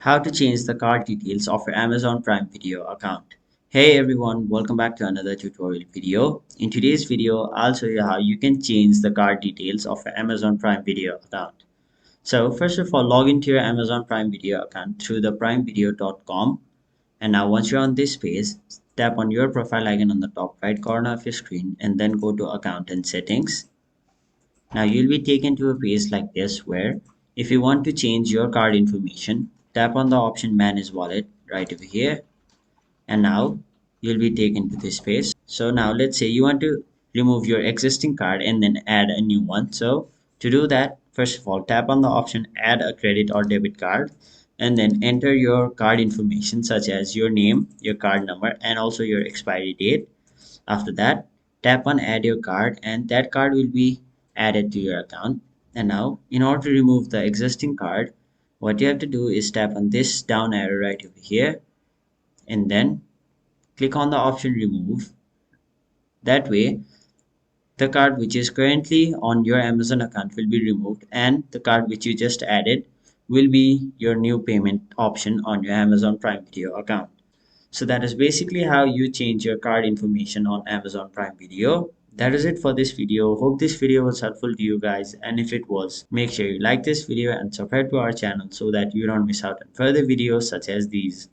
How to change the card details of your Amazon Prime Video account. Hey everyone, welcome back to another tutorial video. In today's video, I'll show you how you can change the card details of your Amazon Prime Video account. So first of all, log into your Amazon Prime Video account through the primevideo.com. And now once you're on this page, tap on your profile icon on the top right corner of your screen and then go to account and settings. Now you'll be taken to a page like this where if you want to change your card information, tap on the option Manage Wallet right over here, and now you'll be taken to this page. So now let's say you want to remove your existing card and then add a new one. So to do that, first of all, tap on the option Add a credit or debit card and then enter your card information such as your name, your card number, and also your expiry date. After that, tap on add your card and that card will be added to your account. And now, in order to remove the existing card, what you have to do is tap on this down arrow right over here and then click on the option remove. That way, the card which is currently on your Amazon account will be removed and the card which you just added will be your new payment option on your Amazon Prime Video account. So that is basically how you change your card information on Amazon Prime Video. That is it for this video. Hope this video was helpful to you guys, and if it was, make sure you like this video and subscribe to our channel so that you don't miss out on further videos such as these.